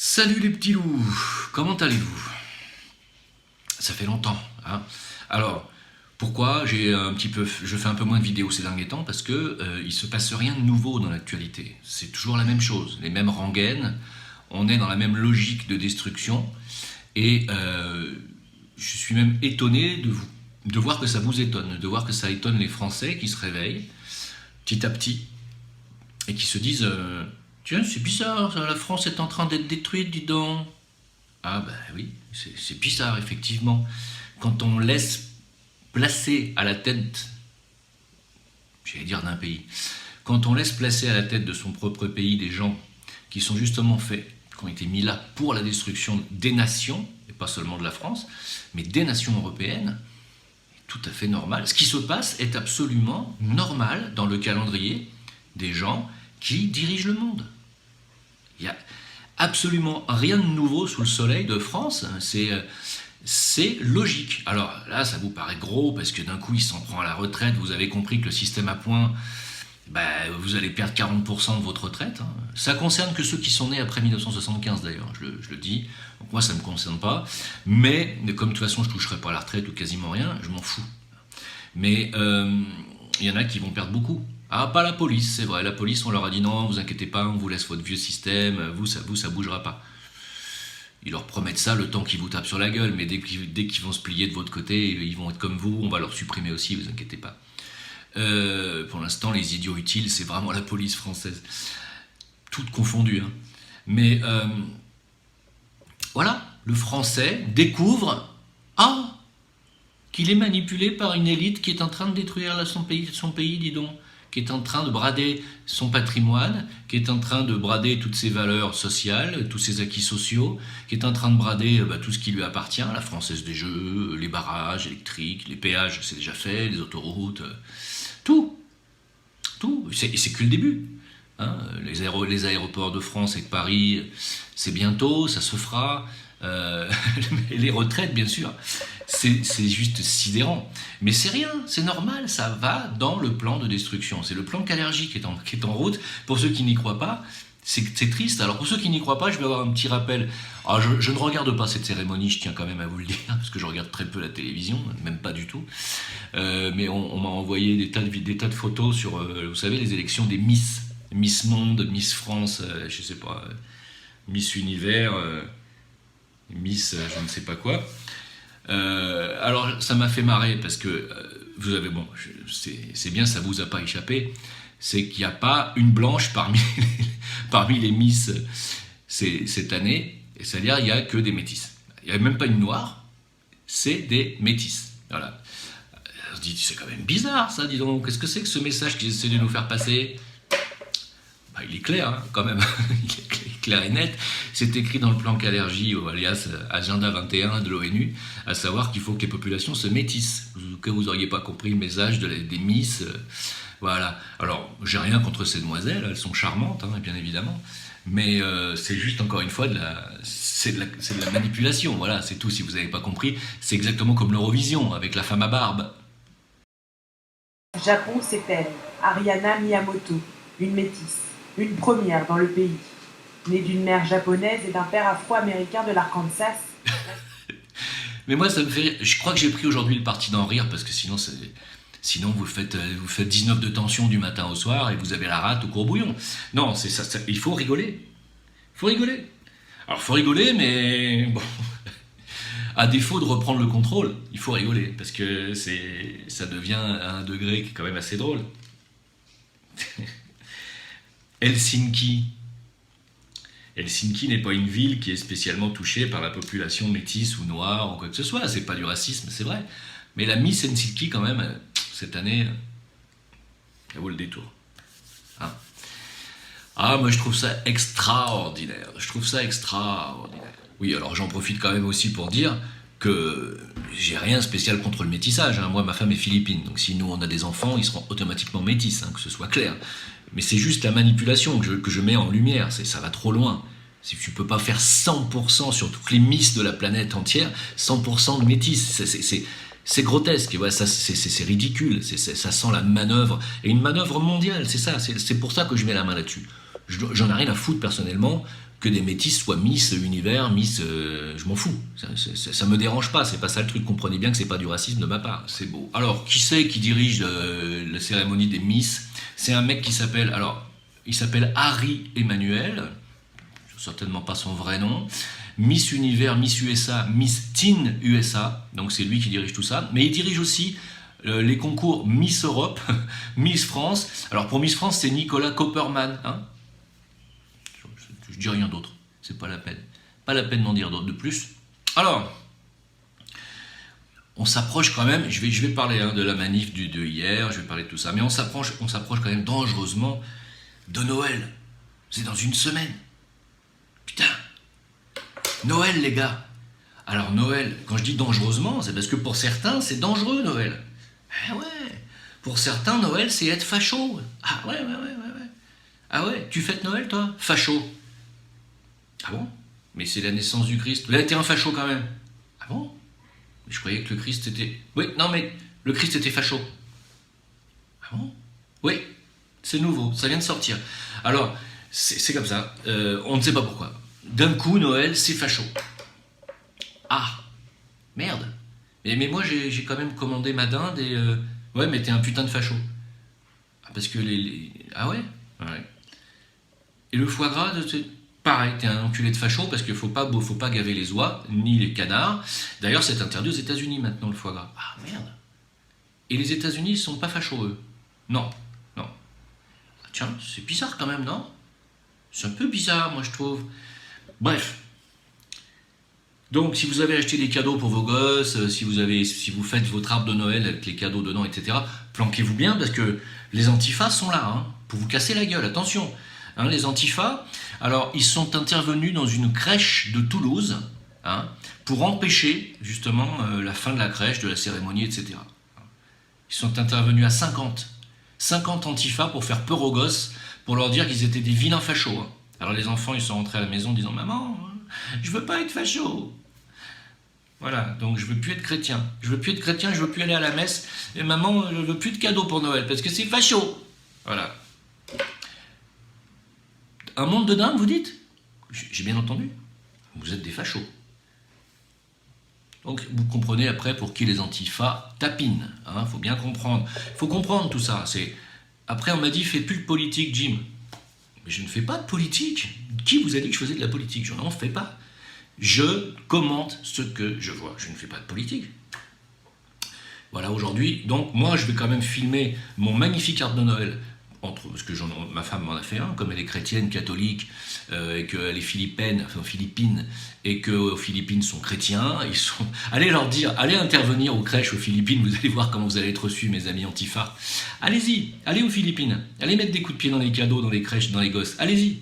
Salut les petits loups, comment allez-vous? Ça fait longtemps, hein. Alors, pourquoi je fais un peu moins de vidéos ces derniers temps? Parce que il se passe rien de nouveau dans l'actualité. C'est toujours la même chose, les mêmes rengaines. On est dans la même logique de destruction. Et je suis même étonné de voir que ça vous étonne, de voir que ça étonne les Français qui se réveillent petit à petit et qui se disent tiens, c'est bizarre, la France est en train d'être détruite, dis donc. Ah ben oui, c'est bizarre, effectivement. Quand on laisse placer à la tête, j'allais dire d'un pays, quand on laisse placer à la tête de son propre pays des gens qui sont justement faits, qui ont été mis là pour la destruction des nations, et pas seulement de la France, mais des nations européennes, tout à fait normal. Ce qui se passe est absolument normal dans le calendrier des gens qui dirigent le monde. Il n'y a absolument rien de nouveau sous le soleil de France, c'est logique. Alors là, ça vous paraît gros, parce que d'un coup, il s'en prend à la retraite, vous avez compris que le système à points, vous allez perdre 40% de votre retraite. Hein. Ça concerne que ceux qui sont nés après 1975 d'ailleurs, je le dis, donc moi ça ne me concerne pas, mais comme de toute façon je ne toucherai pas à la retraite ou quasiment rien, je m'en fous. Mais il y en a qui vont perdre beaucoup. Ah, pas la police, c'est vrai, la police on leur a dit non, vous inquiétez pas, on vous laisse votre vieux système, vous ça bougera pas. Ils leur promettent ça le temps qu'ils vous tapent sur la gueule, mais dès qu'ils vont se plier de votre côté, ils vont être comme vous, on va leur supprimer aussi, vous inquiétez pas. Pour l'instant, les idiots utiles, c'est vraiment la police française. Toutes confondues. Hein. Mais voilà, le français découvre qu'il est manipulé par une élite qui est en train de détruire son pays, dis donc, qui est en train de brader son patrimoine, qui est en train de brader toutes ses valeurs sociales, tous ses acquis sociaux, qui est en train de brader tout ce qui lui appartient, la Française des Jeux, les barrages électriques, les péages, c'est déjà fait, les autoroutes, tout. Et c'est que le début. Hein. Les aéroports de France et de Paris, c'est bientôt, ça se fera. Les retraites, bien sûr, c'est juste sidérant. Mais c'est rien, c'est normal, ça va dans le plan de destruction. C'est le plan Kalergi qui est en route. Pour ceux qui n'y croient pas, c'est triste. Alors pour ceux qui n'y croient pas, je vais avoir un petit rappel. Alors je ne regarde pas cette cérémonie, je tiens quand même à vous le dire, parce que je regarde très peu la télévision, même pas du tout. Mais on m'a envoyé des tas de photos sur, vous savez, les élections des Miss Monde, Miss France, je sais pas, Miss Univers, Miss je ne sais pas quoi. Alors ça m'a fait marrer parce que vous avez, bon, c'est bien, ça vous a pas échappé, c'est qu'il n'y a pas une blanche parmi les Miss cette année, c'est-à-dire il n'y a que des métisses. Il n'y a même pas une noire, c'est des métisses. Voilà. On se dit, c'est quand même bizarre ça, dis donc, qu'est-ce que c'est que ce message qu'ils essaient de nous faire passer? Il est clair, hein, quand même, il est clair et net. C'est écrit dans le plan Kalergi, alias Agenda 21 de l'ONU, à savoir qu'il faut que les populations se métissent. Que vous n'auriez pas compris le message des Miss. Voilà. Alors, j'ai rien contre ces demoiselles, elles sont charmantes, hein, bien évidemment. Mais c'est juste, encore une fois, c'est de la manipulation. Voilà, c'est tout, si vous n'avez pas compris. C'est exactement comme l'Eurovision, avec la femme à barbe. Japon, c'est elle, Ariana Miyamoto, une métisse. Une première dans le pays. Née d'une mère japonaise et d'un père afro-américain de l'Arkansas. Mais moi, ça me fait... Je crois que j'ai pris aujourd'hui le parti d'en rire, parce que sinon vous faites 19 de tension du matin au soir et vous avez la rate au courbouillon. Non, c'est ça, il faut rigoler. Il faut rigoler. Alors, il faut rigoler, mais... Bon, à défaut de reprendre le contrôle, il faut rigoler, parce que ça devient à un degré qui est quand même assez drôle. Helsinki n'est pas une ville qui est spécialement touchée par la population métisse ou noire ou quoi que ce soit. C'est pas du racisme, c'est vrai. Mais la Miss Helsinki, quand même, cette année, elle vaut le détour. Hein? Moi je trouve ça extraordinaire. Oui, alors j'en profite quand même aussi pour dire que j'ai rien de spécial contre le métissage. Hein. Moi, ma femme est philippine, donc si nous on a des enfants, ils seront automatiquement métis, hein, que ce soit clair. Mais c'est juste la manipulation que je mets en lumière, ça va trop loin. Si tu peux pas faire 100% sur toutes les Miss de la planète entière, 100% de métis, c'est grotesque, ouais, c'est ridicule, ça sent la manœuvre, et une manœuvre mondiale, c'est ça, c'est pour ça que je mets la main là-dessus. J'en ai rien à foutre personnellement que des métis soient Miss Univers, Miss... je m'en fous. Ça me dérange pas, c'est pas ça le truc. Comprenez bien que c'est pas du racisme de ma part. C'est beau. Alors, qui c'est qui dirige la cérémonie des Miss? C'est un mec qui s'appelle... Alors, il s'appelle Harry Emmanuel. Certainement pas son vrai nom. Miss Univers, Miss USA, Miss Teen USA. Donc c'est lui qui dirige tout ça. Mais il dirige aussi les concours Miss Europe, Miss France. Alors pour Miss France, c'est Nicolas Copperman. Hein, je dis rien d'autre. C'est pas la peine. Pas la peine d'en dire de plus. Alors, on s'approche quand même. Je vais parler de la manif de hier. Je vais parler de tout ça. Mais on s'approche quand même dangereusement de Noël. C'est dans une semaine. Putain. Noël, les gars. Alors Noël, quand je dis dangereusement, c'est parce que pour certains, c'est dangereux Noël. Ah ouais. Pour certains, Noël, c'est être facho. Ah ouais. Ah ouais, tu fêtes Noël, toi? Facho. Ah bon? Mais c'est la naissance du Christ. Là, t'es un facho quand même. Ah bon? Je croyais que le Christ était... Oui, non mais le Christ était facho. Ah bon? Oui, c'est nouveau, ça vient de sortir. Alors, c'est comme ça. On ne sait pas pourquoi. D'un coup, Noël, c'est facho. Ah, merde. Mais moi, j'ai quand même commandé ma dinde et... Ouais, mais t'es un putain de facho. Ah, parce que Ah ouais? Ouais. Et le foie gras, c'est pareil, t'es un enculé de facho parce qu'il faut pas gaver les oies, ni les canards. D'ailleurs, c'est interdit aux États-Unis maintenant, le foie gras. Ah, merde. Et les États-Unis, ils sont pas fachos, eux. Non. Ah, tiens, c'est bizarre quand même, non? C'est un peu bizarre, moi, je trouve. Bref. Donc, si vous avez acheté des cadeaux pour vos gosses, si vous faites votre arbre de Noël avec les cadeaux dedans, etc., planquez-vous bien parce que les antifas sont là, hein, pour vous casser la gueule. Attention, hein, les antifas. Alors, ils sont intervenus dans une crèche de Toulouse, hein, pour empêcher justement la fin de la crèche, de la cérémonie, etc. Ils sont intervenus à 50 antifas pour faire peur aux gosses, pour leur dire qu'ils étaient des vilains fachos. Hein. Alors les enfants, ils sont rentrés à la maison en disant « Maman, je veux pas être facho !» Voilà, donc je veux plus être chrétien. Je veux plus aller à la messe. Et maman, je veux plus de cadeaux pour Noël, parce que c'est facho. Voilà. Un monde de dingue, vous dites? J'ai bien entendu. Vous êtes des fachos. Donc vous comprenez après pour qui les antifas tapinent. Hein, faut bien comprendre. Faut comprendre tout ça. Après on m'a dit fais plus de politique, Jim. Mais je ne fais pas de politique. Qui vous a dit que je faisais de la politique? Je n'en fais pas. Je commente ce que je vois. Je ne fais pas de politique. Voilà, aujourd'hui, donc moi je vais quand même filmer mon magnifique arbre de Noël. Parce que ma femme m'en a fait un, comme elle est chrétienne, catholique, et qu'elle est philippine, et qu'aux Philippines sont chrétiens, allez leur dire, allez intervenir aux crèches aux Philippines, vous allez voir comment vous allez être reçus, mes amis antifa. Allez-y, allez aux Philippines, allez mettre des coups de pied dans les cadeaux, dans les crèches, dans les gosses, allez-y,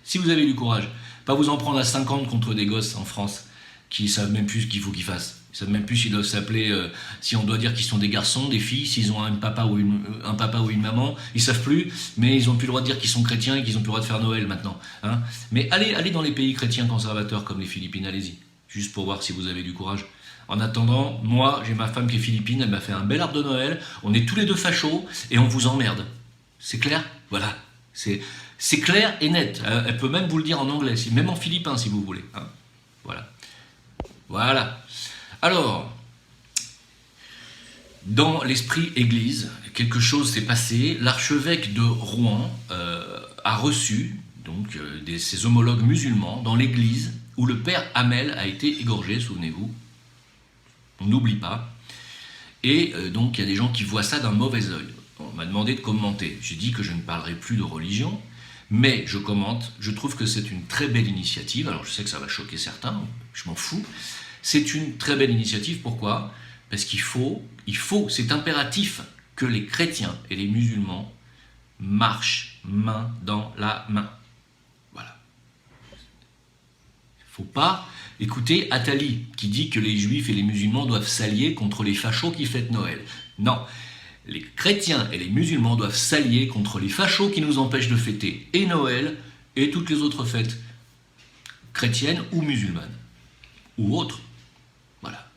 si vous avez du courage. Pas vous en prendre à 50 contre des gosses en France, qui savent même plus ce qu'il faut qu'ils fassent. Ils savent même plus s'ils doivent s'appeler, si on doit dire qu'ils sont des garçons, des filles, s'ils ont un papa ou une maman, ils savent plus, mais ils ont plus le droit de dire qu'ils sont chrétiens et qu'ils ont plus le droit de faire Noël maintenant. Hein. Mais allez dans les pays chrétiens conservateurs comme les Philippines, allez-y, juste pour voir si vous avez du courage. En attendant, moi, j'ai ma femme qui est philippine, elle m'a fait un bel arbre de Noël, on est tous les deux fachos et on vous emmerde. C'est clair? Voilà, c'est clair et net. Elle peut même vous le dire en anglais, même en philippin si vous voulez. Hein. Voilà. Alors, dans l'esprit église, quelque chose s'est passé. L'archevêque de Rouen a reçu donc ses homologues musulmans dans l'église où le père Hamel a été égorgé, souvenez-vous. On n'oublie pas. Et donc il y a des gens qui voient ça d'un mauvais œil. On m'a demandé de commenter. J'ai dit que je ne parlerai plus de religion, mais je commente. Je trouve que c'est une très belle initiative. Alors je sais que ça va choquer certains, je m'en fous. C'est une très belle initiative, pourquoi? Parce qu'il faut, c'est impératif que les chrétiens et les musulmans marchent main dans la main. Voilà. Il ne faut pas écouter Attali, qui dit que les juifs et les musulmans doivent s'allier contre les fachos qui fêtent Noël. Non, les chrétiens et les musulmans doivent s'allier contre les fachos qui nous empêchent de fêter et Noël et toutes les autres fêtes chrétiennes ou musulmanes, ou autres. Voilà.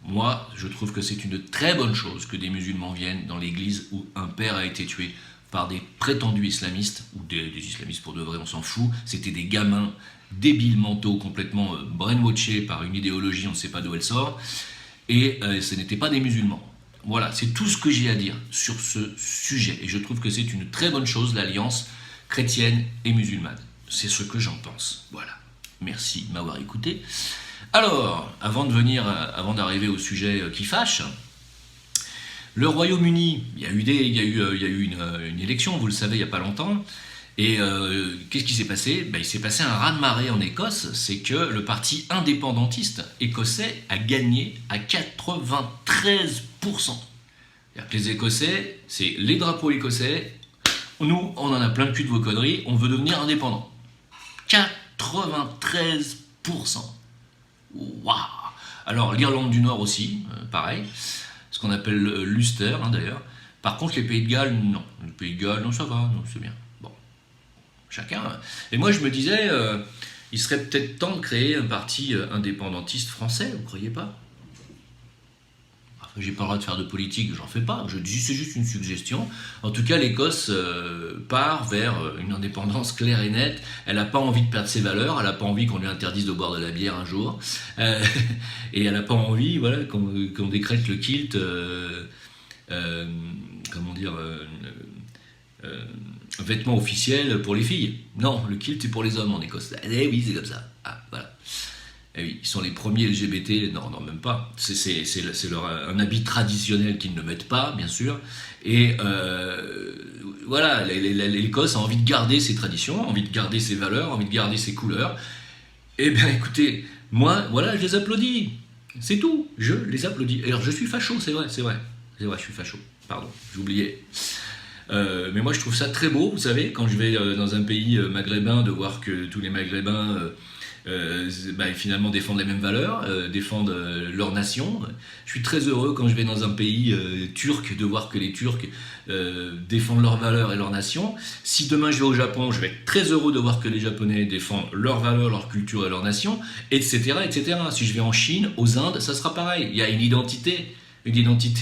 Moi, je trouve que c'est une très bonne chose que des musulmans viennent dans l'église où un père a été tué par des prétendus islamistes, ou des islamistes pour de vrai, on s'en fout. C'était des gamins débiles mentaux, complètement brainwashés par une idéologie, on ne sait pas d'où elle sort, et ce n'étaient pas des musulmans. Voilà, c'est tout ce que j'ai à dire sur ce sujet, et je trouve que c'est une très bonne chose, l'alliance chrétienne et musulmane. C'est ce que j'en pense. Voilà. Merci de m'avoir écouté. Alors, avant d'arriver au sujet qui fâche, le Royaume-Uni, il y a eu une élection, vous le savez, il n'y a pas longtemps. Et qu'est-ce qui s'est passé? Il s'est passé un raz-de-marée en Écosse, c'est que le parti indépendantiste écossais a gagné à 93%. C'est-à-dire que les Écossais, c'est les drapeaux écossais, nous, on en a plein le cul de vos conneries, on veut devenir indépendant. 93%. Waouh! Alors, l'Irlande du Nord aussi, pareil, ce qu'on appelle l'Ulster, d'ailleurs. Par contre, les Pays de Galles, non. Les Pays de Galles, non, ça va, non, c'est bien. Bon, chacun. Et moi, je me disais, il serait peut-être temps de créer un parti indépendantiste français, vous ne croyez pas? J'ai pas le droit de faire de politique, j'en fais pas, je dis c'est juste une suggestion. En tout cas, l'Écosse part vers une indépendance claire et nette. Elle n'a pas envie de perdre ses valeurs, elle n'a pas envie qu'on lui interdise de boire de la bière un jour, et elle n'a pas envie, voilà, qu'on décrète le kilt, comment dire, vêtement officiel pour les filles. Non, le kilt c'est pour les hommes en Écosse. Eh oui, c'est comme ça. Ah, voilà. Et oui, ils sont les premiers LGBT, non, même pas. C'est un habit traditionnel qu'ils ne mettent pas, bien sûr. Et voilà, l'Écosse a envie de garder ses traditions, envie de garder ses valeurs, envie de garder ses couleurs. Eh bien, écoutez, moi, voilà, je les applaudis. C'est tout, je les applaudis. Alors, je suis facho, c'est vrai, je suis facho. Pardon, j'oubliais. Mais moi, je trouve ça très beau, vous savez, quand je vais dans un pays maghrébin, de voir que tous les Maghrébins... finalement défendent les mêmes valeurs, défendent leur nation. Je suis très heureux quand je vais dans un pays turc de voir que les Turcs défendent leurs valeurs et leur nation. Si demain je vais au Japon, je vais être très heureux de voir que les Japonais défendent leurs valeurs, leur culture et leur nation, etc., etc. Si je vais en Chine, aux Indes, ça sera pareil. Il y a une identité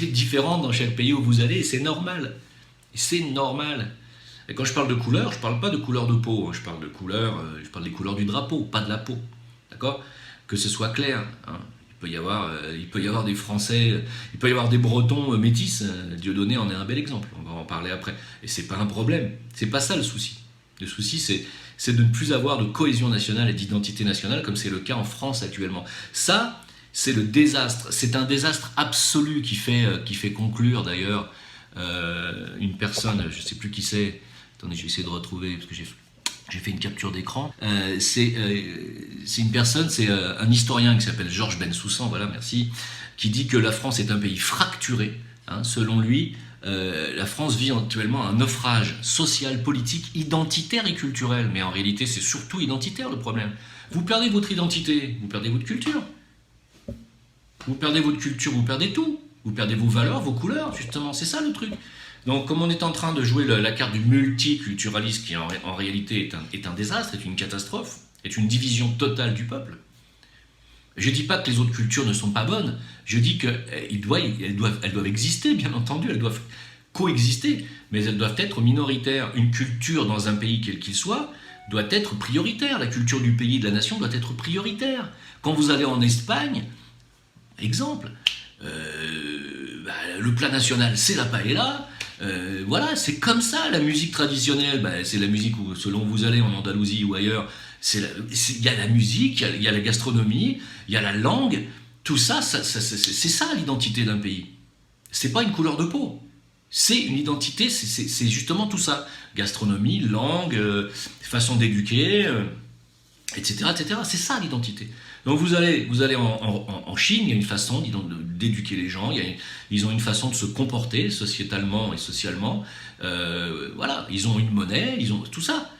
différente dans chaque pays où vous allez, et c'est normal. C'est normal. Et quand je parle de couleur, je ne parle pas de couleur de peau, hein. Je parle des couleurs du drapeau, pas de la peau, d'accord? Que ce soit clair, hein. Il peut y avoir des Français, il peut y avoir des Bretons métis, Dieudonné en est un bel exemple, on va en parler après. Et c'est pas un problème, c'est pas ça le souci. Le souci, c'est de ne plus avoir de cohésion nationale et d'identité nationale, comme c'est le cas en France actuellement. Ça, c'est le désastre, c'est un désastre absolu qui fait conclure d'ailleurs une personne, je ne sais plus qui c'est. Attendez, je vais essayer de retrouver, parce que j'ai fait une capture d'écran. C'est une personne, c'est un historien qui s'appelle Georges Bensoussan, voilà, merci, qui dit que la France est un pays fracturé. Hein, selon lui, la France vit actuellement un naufrage social, politique, identitaire et culturel. Mais en réalité, c'est surtout identitaire le problème. Vous perdez votre identité, vous perdez votre culture. Vous perdez votre culture, vous perdez tout. Vous perdez vos valeurs, vos couleurs, justement, c'est ça le truc. Donc, comme on est en train de jouer la carte du multiculturalisme, qui en réalité est un désastre, est une catastrophe, est une division totale du peuple, je ne dis pas que les autres cultures ne sont pas bonnes, je dis qu'elles doivent exister, bien entendu, elles doivent coexister, mais elles doivent être minoritaires. Une culture dans un pays quel qu'il soit doit être prioritaire, la culture du pays et de la nation doit être prioritaire. Quand vous allez en Espagne, exemple, le plat national c'est la paella, voilà, c'est comme ça. La musique traditionnelle, c'est la musique où, selon vous allez en Andalousie ou ailleurs, il y a la musique, il y a la gastronomie, il y a la langue, tout ça, c'est ça l'identité d'un pays. C'est pas une couleur de peau, c'est une identité, c'est justement tout ça. Gastronomie, langue, façon d'éduquer, etc., etc. C'est ça l'identité. Donc vous allez en Chine, il y a une façon d'éduquer les gens, ils ont une façon de se comporter sociétalement et socialement, voilà, ils ont une monnaie, ils ont tout ça.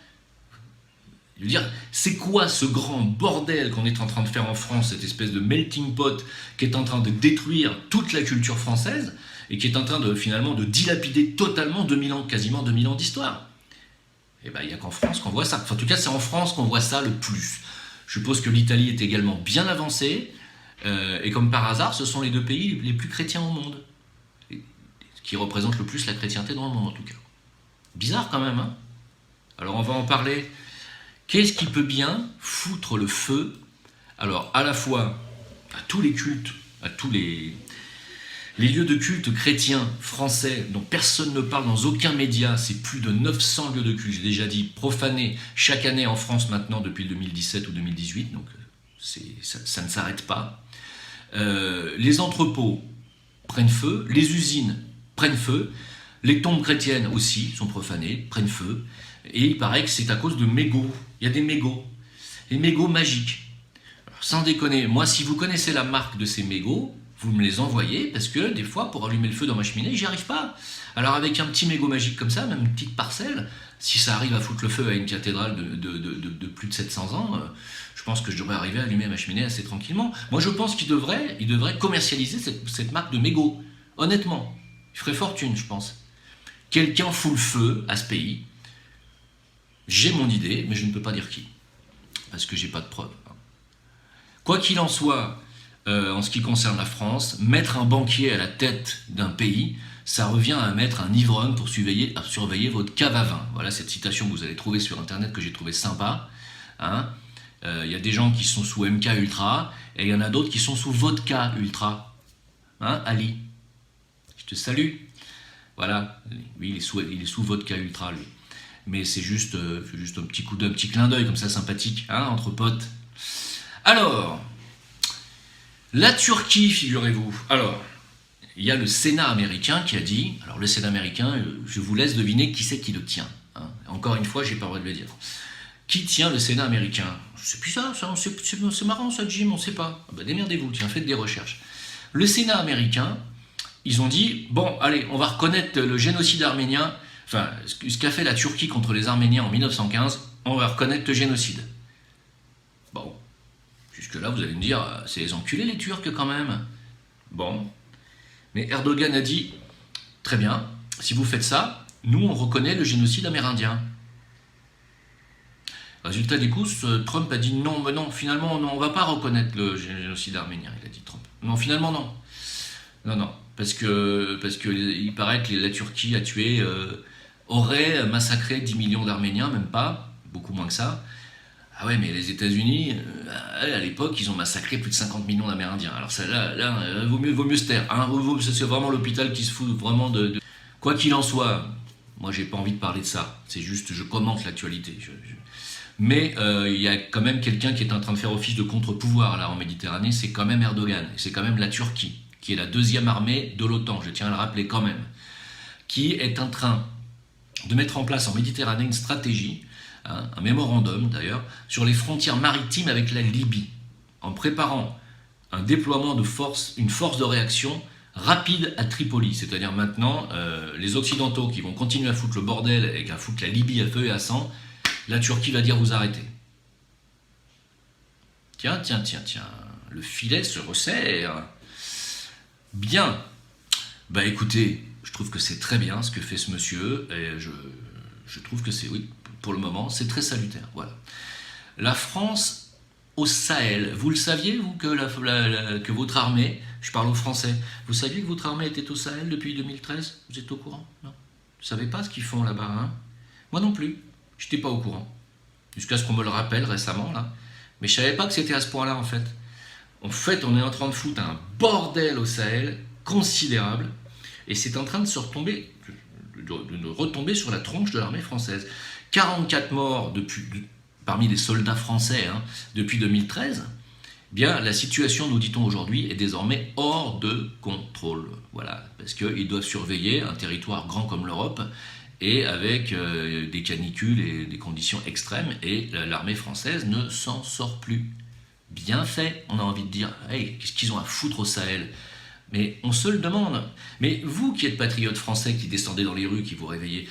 Je veux dire, c'est quoi ce grand bordel qu'on est en train de faire en France, cette espèce de melting pot qui est en train de détruire toute la culture française et qui est en train finalement de dilapider totalement 2000 ans, quasiment 2000 ans d'histoire. Et il n'y a qu'en France qu'on voit ça. Enfin, en tout cas, c'est en France qu'on voit ça le plus. Je suppose que l'Italie est également bien avancée, et comme par hasard, ce sont les deux pays les plus chrétiens au monde, qui représentent le plus la chrétienté dans le monde en tout cas. Bizarre quand même, hein? Alors on va en parler. Qu'est-ce qui peut bien foutre le feu, alors à la fois à tous les cultes, à tous les lieux de culte chrétiens français dont personne ne parle dans aucun média, c'est plus de 900 lieux de culte, j'ai déjà dit, profanés chaque année en France maintenant depuis 2017 ou 2018, donc ça ne s'arrête pas. Les entrepôts prennent feu, les usines prennent feu, les tombes chrétiennes aussi sont profanées, prennent feu, et il paraît que c'est à cause de mégots. Il y a des mégots, les mégots magiques. Alors, sans déconner, moi si vous connaissez la marque de ces mégots, vous me les envoyez, parce que des fois, pour allumer le feu dans ma cheminée, j'y arrive pas. Alors avec un petit mégot magique comme ça, même une petite parcelle, si ça arrive à foutre le feu à une cathédrale de plus de 700 ans, je pense que je devrais arriver à allumer ma cheminée assez tranquillement. Moi je pense qu'il devrait commercialiser cette marque de mégot. Honnêtement, il ferait fortune, je pense. Quelqu'un fout le feu à ce pays. J'ai mon idée, mais je ne peux pas dire qui. Parce que j'ai pas de preuves. Quoi qu'il en soit, en ce qui concerne la France, mettre un banquier à la tête d'un pays, ça revient à mettre un ivrogne pour surveiller votre cave à vin. Voilà cette citation que vous allez trouver sur Internet que j'ai trouvé sympa. Hein. Y a des gens qui sont sous MK Ultra et il y en a d'autres qui sont sous Vodka Ultra. Hein, Ali, je te salue. Voilà, lui il est sous Vodka Ultra, lui. Mais c'est juste un petit clin d'œil comme ça sympathique, hein, entre potes. Alors, la Turquie, figurez-vous. Alors, il y a le Sénat américain qui a dit, alors le Sénat américain, je vous laisse deviner qui c'est qui le tient. Hein. Encore une fois, j'ai pas le droit de le dire. Qui tient le Sénat américain? C'est bizarre, ça, c'est marrant ça, Jim, on sait pas. Ah bah, démerdez-vous, tiens, faites des recherches. Le Sénat américain, ils ont dit, bon, allez, on va reconnaître le génocide arménien, enfin, ce qu'a fait la Turquie contre les Arméniens en 1915, on va reconnaître le génocide. Bon, jusque-là, vous allez me dire, c'est les enculés les Turcs quand même. Bon, mais Erdogan a dit, très bien, si vous faites ça, nous on reconnaît le génocide amérindien. Résultat des courses, Trump a dit non, mais non, finalement, non, on ne va pas reconnaître le génocide arménien, il a dit Trump. Non, finalement, non. Non, parce que il paraît que la Turquie aurait massacré 10 millions d'Arméniens, même pas, beaucoup moins que ça. Ah ouais, mais les États-Unis, à l'époque, ils ont massacré plus de 50 millions d'Amérindiens. Alors ça, là, vaut mieux se taire. Hein, c'est vraiment l'hôpital qui se fout vraiment de... Quoi qu'il en soit, moi j'ai pas envie de parler de ça. C'est juste, je commente l'actualité. Mais il y a quand même quelqu'un qui est en train de faire office de contre-pouvoir là en Méditerranée, c'est quand même Erdogan. C'est quand même la Turquie, qui est la deuxième armée de l'OTAN, je tiens à le rappeler quand même, qui est en train de mettre en place en Méditerranée une stratégie, hein, un mémorandum d'ailleurs, sur les frontières maritimes avec la Libye, en préparant un déploiement de force, une force de réaction rapide à Tripoli. C'est-à-dire maintenant, les Occidentaux qui vont continuer à foutre le bordel et à foutre la Libye à feu et à sang, la Turquie va dire vous arrêtez. Tiens, le filet se resserre. Bien. Bah écoutez, je trouve que c'est très bien ce que fait ce monsieur, et je trouve que c'est, oui, pour le moment, c'est très salutaire. Voilà. La France au Sahel. Vous le saviez, vous, que votre armée, je parle aux Français, vous saviez que votre armée était au Sahel depuis 2013? Vous êtes au courant? Non? Vous savez pas ce qu'ils font là-bas, hein? Moi non plus. Je n'étais pas au courant. Jusqu'à ce qu'on me le rappelle récemment, là. Mais je savais pas que c'était à ce point-là, en fait. En fait, on est en train de foutre un bordel au Sahel considérable, et c'est en train de retomber sur la tronche de l'armée française. 44 morts parmi les soldats français depuis 2013. Bien, la situation, nous dit-on aujourd'hui, est désormais hors de contrôle. Voilà, parce qu'ils doivent surveiller un territoire grand comme l'Europe, et avec des canicules et des conditions extrêmes, et l'armée française ne s'en sort plus. Bien fait, on a envie de dire, hey, qu'est-ce qu'ils ont à foutre au Sahel? Mais on se le demande. Mais vous qui êtes patriotes français, qui descendez dans les rues, qui vous réveillez,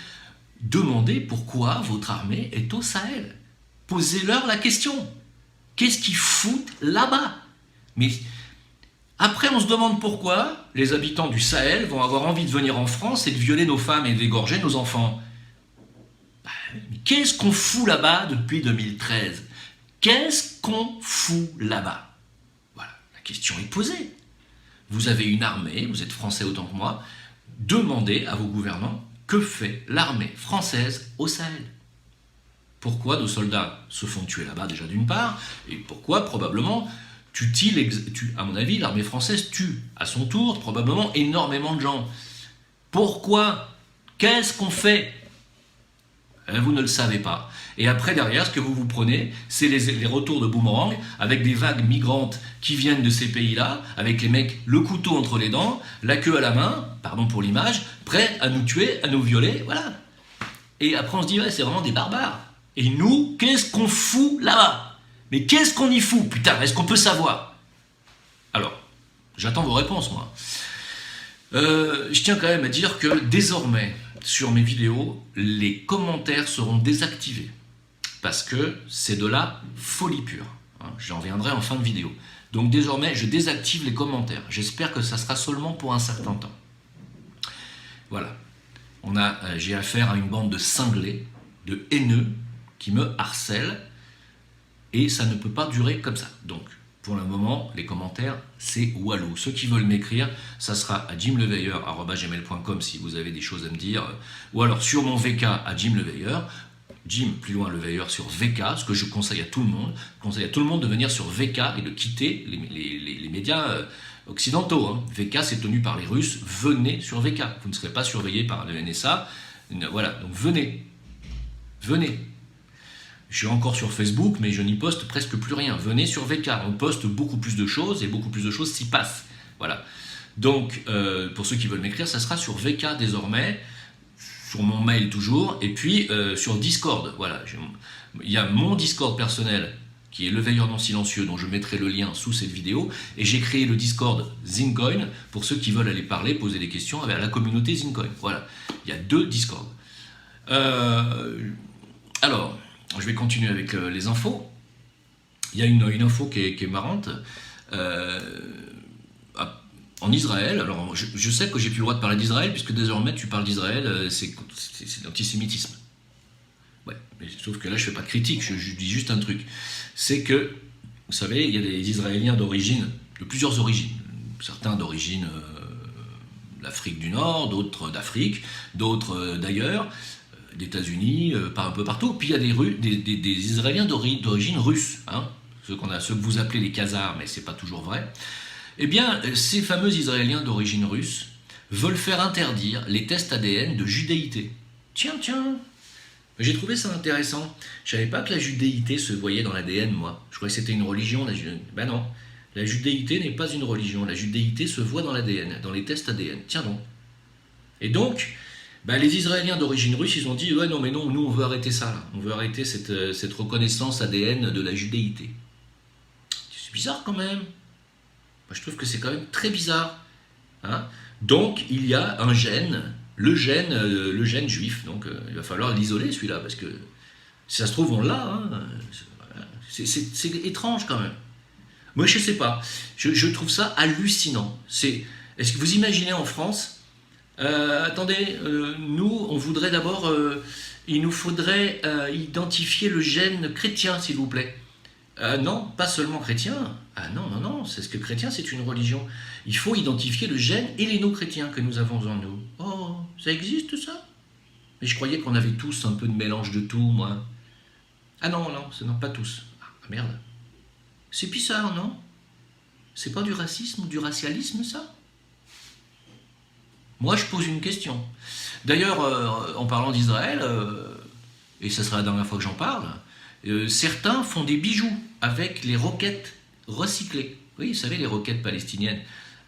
demandez pourquoi votre armée est au Sahel. Posez-leur la question. Qu'est-ce qu'ils foutent là-bas? Mais après, on se demande pourquoi les habitants du Sahel vont avoir envie de venir en France et de violer nos femmes et d'égorger nos enfants. Mais qu'est-ce qu'on fout là-bas depuis 2013? Qu'est-ce qu'on fout là-bas? Voilà, la question est posée. Vous avez une armée, vous êtes français autant que moi, demandez à vos gouvernants Que fait l'armée française au Sahel? Pourquoi nos soldats se font tuer là-bas déjà d'une part, et pourquoi probablement à mon avis, l'armée française tue à son tour probablement énormément de gens. Pourquoi? Qu'est-ce qu'on fait? Vous ne le savez pas. Et après, derrière, ce que vous vous prenez, c'est les retours de boomerang avec des vagues migrantes qui viennent de ces pays-là, avec les mecs le couteau entre les dents, la queue à la main, pardon pour l'image, prêts à nous tuer, à nous violer, voilà. Et après, on se dit, ouais, c'est vraiment des barbares. Et nous, qu'est-ce qu'on fout là-bas? Mais qu'est-ce qu'on y fout? Putain, est-ce qu'on peut savoir? Alors, j'attends vos réponses, moi. Je tiens quand même à dire que désormais, sur mes vidéos, les commentaires seront désactivés. Parce que c'est de la folie pure. J'en reviendrai en fin de vidéo. Donc désormais, je désactive les commentaires. J'espère que ça sera seulement pour un certain temps. Voilà. J'ai affaire à une bande de cinglés, de haineux, qui me harcèlent. Et ça ne peut pas durer comme ça. Donc, pour le moment, les commentaires, c'est walou. Ceux qui veulent m'écrire, ça sera à jimleveilleur@gmail.com si vous avez des choses à me dire. Ou alors sur mon VK à jimleveilleur. Jim, plus loin, le veilleur sur VK, ce que je conseille à tout le monde. Je conseille à tout le monde de venir sur VK et de quitter les médias occidentaux. Hein. VK, c'est tenu par les Russes. Venez sur VK. Vous ne serez pas surveillé par le NSA. Voilà, donc venez. Venez. Je suis encore sur Facebook, mais je n'y poste presque plus rien. Venez sur VK, on poste beaucoup plus de choses et beaucoup plus de choses s'y passent. Voilà. Donc, pour ceux qui veulent m'écrire, ça sera sur VK désormais, sur mon mail toujours, et puis sur Discord. Voilà. Il y a mon Discord personnel, qui est le veilleur non silencieux, dont je mettrai le lien sous cette vidéo, et j'ai créé le Discord Zincoin, pour ceux qui veulent aller parler, poser des questions à la communauté Zincoin. Voilà. Il y a 2 Discord. Alors... Je vais continuer avec les infos. Il y a une info qui est marrante. En Israël, alors je sais que j'ai plus le droit de parler d'Israël, puisque désormais tu parles d'Israël, c'est l'antisémitisme. Ouais, mais sauf que là je fais pas de critique, je dis juste un truc. C'est que, vous savez, il y a des Israéliens de plusieurs origines. Certains d'origine d'Afrique du Nord, d'autres d'Afrique, d'autres d'ailleurs, d'États-Unis, un peu partout. Puis il y a des Israéliens d'origine russe, hein, ceux que vous appelez les Khazars, mais c'est pas toujours vrai. Eh bien, ces fameux Israéliens d'origine russe veulent faire interdire les tests ADN de judéité. Tiens, j'ai trouvé ça intéressant. Je savais pas que la judéité se voyait dans l'ADN, moi. Je croyais que c'était une religion. Ben non, la judéité n'est pas une religion. La judéité se voit dans l'ADN, dans les tests ADN. Tiens donc. Et donc, les Israéliens d'origine russe, ils ont dit « Ouais, non, mais non, nous, on veut arrêter ça. Là. On veut arrêter cette reconnaissance ADN de la judéité. » C'est bizarre quand même. Moi, je trouve que c'est quand même très bizarre. Hein. Donc, il y a un gène, le gène juif. Donc, il va falloir l'isoler, celui-là, parce que si ça se trouve, on l'a. Hein. C'est étrange quand même. Moi, je ne sais pas. Je trouve ça hallucinant. Est-ce que vous imaginez en France... attendez, nous, on voudrait d'abord, il nous faudrait identifier le gène chrétien, s'il vous plaît. Non, pas seulement chrétien. Ah non, c'est ce que chrétien, c'est une religion. Il faut identifier le gène helléno-chrétien que nous avons en nous. Oh, ça existe ça? Mais je croyais qu'on avait tous un peu de mélange de tout, moi. Ah non, pas tous. Ah merde. C'est bizarre, non? C'est pas du racisme ou du racialisme, ça? Moi, je pose une question. D'ailleurs, en parlant d'Israël, et ça sera la dernière fois que j'en parle, certains font des bijoux avec les roquettes recyclées. Oui, vous savez, les roquettes palestiniennes.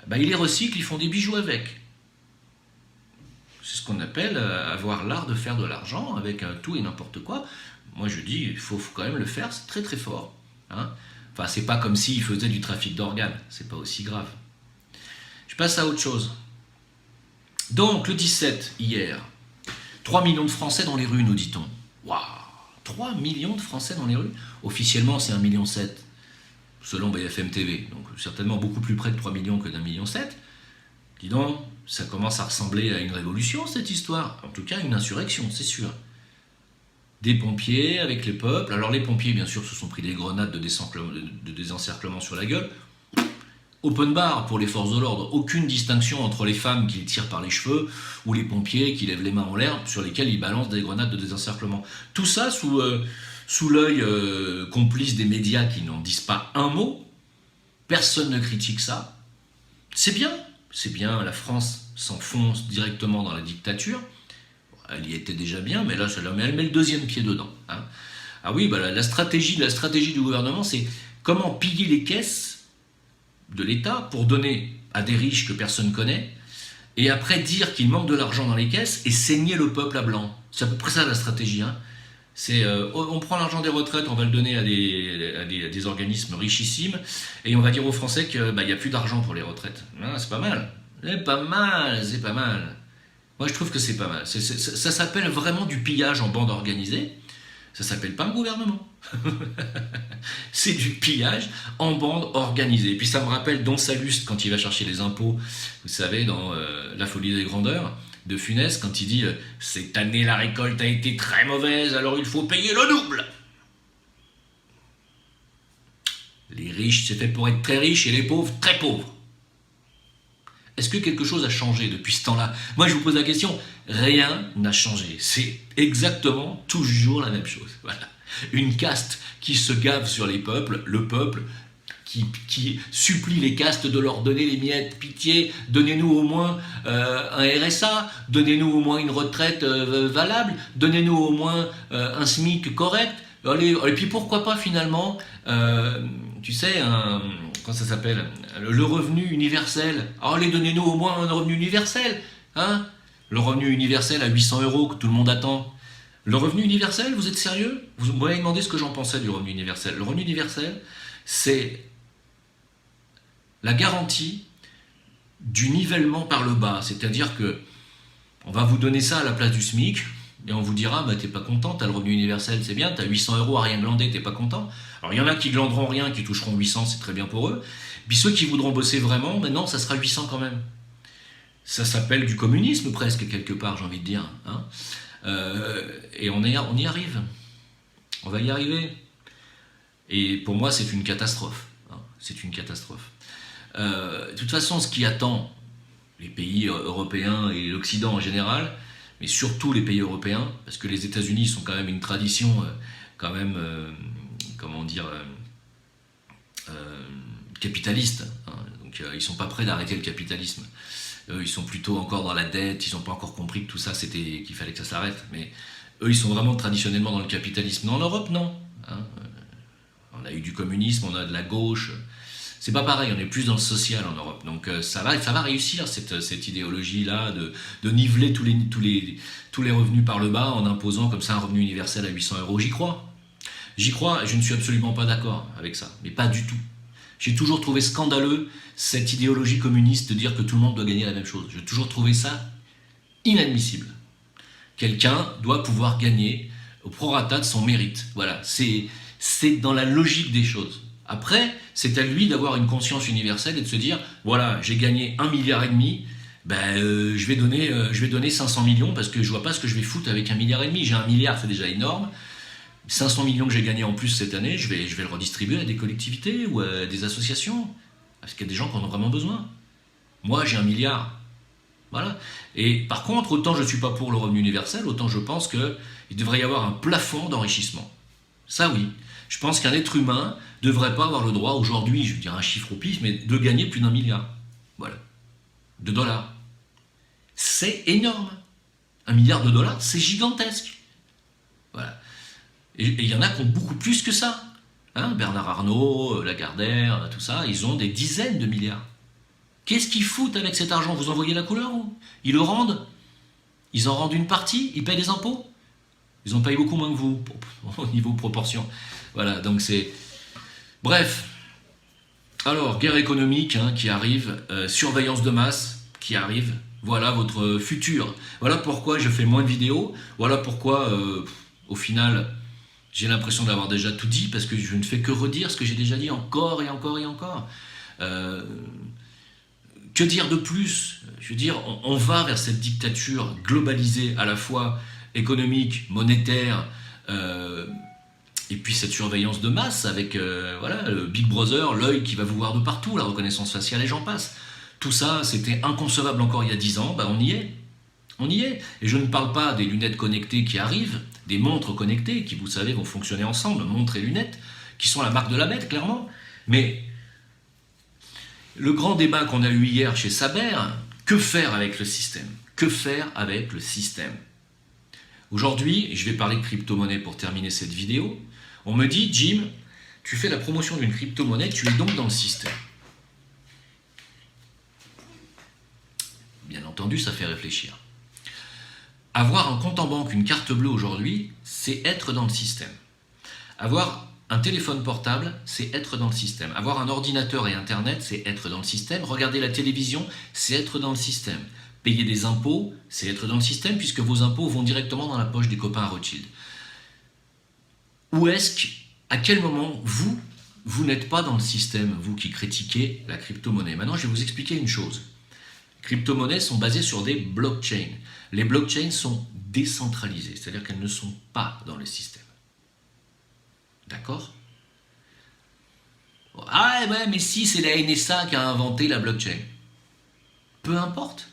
Ils les recyclent, ils font des bijoux avec. C'est ce qu'on appelle avoir l'art de faire de l'argent avec tout et n'importe quoi. Moi, je dis, il faut quand même le faire, c'est très très fort. Hein. Enfin, c'est pas comme s'ils faisaient du trafic d'organes, c'est pas aussi grave. Je passe à autre chose. Donc, le 17, hier, 3 millions de Français dans les rues, nous dit-on. Waouh, 3 millions de Français dans les rues. Officiellement, c'est 1,7 million, selon BFM TV. Donc, certainement beaucoup plus près de 3 millions que d'1,7 million. Dis donc, ça commence à ressembler à une révolution, cette histoire. En tout cas, une insurrection, c'est sûr. Des pompiers avec les peuples. Alors, les pompiers, bien sûr, se sont pris des grenades de désencerclement sur la gueule. open bar pour les forces de l'ordre. Aucune distinction entre les femmes qui tirent par les cheveux ou les pompiers qui lèvent les mains en l'air sur lesquels ils balancent des grenades de désencerclement. Tout ça sous l'œil complice des médias qui n'en disent pas un mot. Personne ne critique ça. C'est bien, la France s'enfonce directement dans la dictature. Elle y était déjà bien, mais là, elle met le deuxième pied dedans. Hein. Ah oui, bah, la stratégie du gouvernement, c'est comment piller les caisses de l'État pour donner à des riches que personne ne connaît, et après dire qu'il manque de l'argent dans les caisses et saigner le peuple à blanc. C'est à peu près ça la stratégie. Hein. C'est on prend l'argent des retraites, on va le donner à des organismes richissimes, et on va dire aux Français qu'il n'y a plus d'argent pour les retraites. Ah, c'est pas mal. C'est pas mal. Moi je trouve que c'est pas mal. Ça s'appelle vraiment du pillage en bande organisée. Ça s'appelle pas un gouvernement. C'est du pillage en bande organisée. Et puis ça me rappelle Don Salluste quand il va chercher les impôts, vous savez, dans La folie des grandeurs de Funès, quand il dit « Cette année, la récolte a été très mauvaise, alors il faut payer le double !» Les riches, c'est fait pour être très riches, et les pauvres, très pauvres. Est-ce que quelque chose a changé depuis ce temps-là? Moi, je vous pose la question, rien n'a changé. C'est exactement toujours la même chose. Voilà. Une caste qui se gave sur les peuples, le peuple qui supplie les castes de leur donner les miettes. Pitié, donnez-nous au moins un RSA, donnez-nous au moins une retraite valable, donnez-nous au moins un SMIC correct. Allez, et puis pourquoi pas finalement, tu sais, comment ça s'appelle, le revenu universel. Allez, donnez-nous au moins un revenu universel. Hein, le revenu universel à 800 € que tout le monde attend. Le revenu universel, vous êtes sérieux? Vous m'avez demandé ce que j'en pensais du revenu universel. Le revenu universel, c'est la garantie du nivellement par le bas. C'est-à-dire que on va vous donner ça à la place du SMIC, et on vous dira, bah t'es pas content, t'as le revenu universel, c'est bien, t'as 800 € à rien glander, t'es pas content. Alors il y en a qui glanderont rien, qui toucheront 800, c'est très bien pour eux. Puis ceux qui voudront bosser vraiment, maintenant ça sera 800 quand même. Ça s'appelle du communisme presque, quelque part, j'ai envie de dire. Hein. Et on y arrive. On va y arriver. Et pour moi, c'est une catastrophe. Hein. C'est une catastrophe. De toute façon, ce qui attend les pays européens et l'Occident en général, mais surtout les pays européens, parce que les États-Unis sont quand même une tradition, comment dire, capitaliste. Hein. Donc ils sont pas prêts d'arrêter le capitalisme. Ils sont plutôt encore dans la dette, ils n'ont pas encore compris que tout ça, qu'il fallait que ça s'arrête. Mais eux, ils sont vraiment traditionnellement dans le capitalisme. Mais en Europe, non. Hein. On a eu du communisme, on a de la gauche. C'est pas pareil, on est plus dans le social en Europe. Donc ça va réussir, cette idéologie-là de niveler tous les revenus par le bas en imposant comme ça un revenu universel à 800 €. J'y crois, je ne suis absolument pas d'accord avec ça, mais pas du tout. J'ai toujours trouvé scandaleux cette idéologie communiste de dire que tout le monde doit gagner la même chose. J'ai toujours trouvé ça inadmissible. Quelqu'un doit pouvoir gagner au prorata de son mérite. Voilà, c'est dans la logique des choses. Après, c'est à lui d'avoir une conscience universelle et de se dire, voilà, j'ai gagné 1,5 milliard, je vais donner 500 millions parce que je vois pas ce que je vais foutre avec 1,5 milliard. J'ai 1 milliard, c'est déjà énorme. 500 millions que j'ai gagné en plus cette année, je vais le redistribuer à des collectivités ou à des associations, parce qu'il y a des gens qui en ont vraiment besoin. Moi, j'ai 1 milliard. Voilà. Et par contre, autant je ne suis pas pour le revenu universel, autant je pense qu'il devrait y avoir un plafond d'enrichissement. Ça, oui. Je pense qu'un être humain ne devrait pas avoir le droit, aujourd'hui, je vais dire un chiffre au pif, mais de gagner plus d'1 milliard. Voilà. De dollars. C'est énorme. 1 milliard de dollars, c'est gigantesque. Voilà. Et il y en a qui ont beaucoup plus que ça. Hein, Bernard Arnault, Lagardère, tout ça, ils ont des dizaines de milliards. Qu'est-ce qu'ils foutent avec cet argent? Vous en voyez la couleur ou? Ils le rendent? Ils en rendent une partie? Ils payent des impôts? Ils en payent beaucoup moins que vous, au niveau proportion. Voilà, donc c'est... Bref. Alors, guerre économique qui arrive, surveillance de masse qui arrive. Voilà votre futur. Voilà pourquoi je fais moins de vidéos. Voilà pourquoi, au final... J'ai l'impression d'avoir déjà tout dit parce que je ne fais que redire ce que j'ai déjà dit encore et encore et encore. Que dire de plus? Je veux dire, on va vers cette dictature globalisée à la fois économique, monétaire Et puis cette surveillance de masse avec voilà, le Big Brother, l'œil qui va vous voir de partout, la reconnaissance faciale et j'en passe. Tout ça, c'était inconcevable encore il y a 10 ans, on y est. On y est. Et je ne parle pas des lunettes connectées qui arrivent, des montres connectées qui, vous savez, vont fonctionner ensemble, montres et lunettes, qui sont la marque de la bête, clairement. Mais le grand débat qu'on a eu hier chez Saber, que faire avec le système? Que faire avec le système? Aujourd'hui, je vais parler de crypto-monnaie pour terminer cette vidéo. On me dit, Jim, tu fais la promotion d'une crypto-monnaie, tu es donc dans le système. Bien entendu, ça fait réfléchir. Avoir un compte en banque, une carte bleue aujourd'hui, c'est être dans le système. Avoir un téléphone portable, c'est être dans le système. Avoir un ordinateur et Internet, c'est être dans le système. Regarder la télévision, c'est être dans le système. Payer des impôts, c'est être dans le système puisque vos impôts vont directement dans la poche des copains à Rothschild. Où est-ce qu'à quel moment vous n'êtes pas dans le système, vous qui critiquez la crypto-monnaie? Maintenant, je vais vous expliquer une chose. Les crypto-monnaies sont basées sur des blockchains. Les blockchains sont décentralisées, c'est-à-dire qu'elles ne sont pas dans le système. D'accord? Ah ouais, mais si, c'est la NSA qui a inventé la blockchain. Peu importe.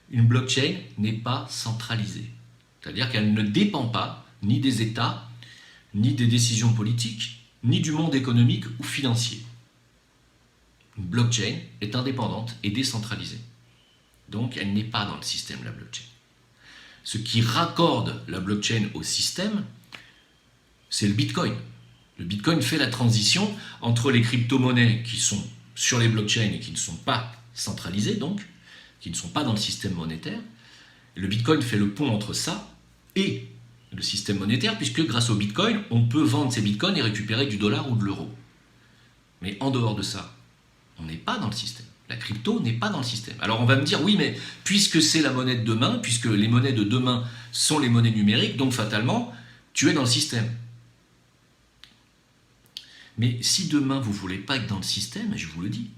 Une blockchain n'est pas centralisée. C'est-à-dire qu'elle ne dépend pas ni des États, ni des décisions politiques, ni du monde économique ou financier. Une blockchain est indépendante et décentralisée. Donc, elle n'est pas dans le système, la blockchain. Ce qui raccorde la blockchain au système, c'est le Bitcoin. Le Bitcoin fait la transition entre les crypto-monnaies qui sont sur les blockchains et qui ne sont pas centralisées, donc, qui ne sont pas dans le système monétaire. Le Bitcoin fait le pont entre ça et le système monétaire, puisque grâce au Bitcoin, on peut vendre ces Bitcoins et récupérer du dollar ou de l'euro. Mais en dehors de ça, on n'est pas dans le système. La crypto n'est pas dans le système. Alors on va me dire, oui, mais puisque c'est la monnaie de demain, puisque les monnaies de demain sont les monnaies numériques, donc fatalement, tu es dans le système. Mais si demain vous ne voulez pas être dans le système, je vous le dis,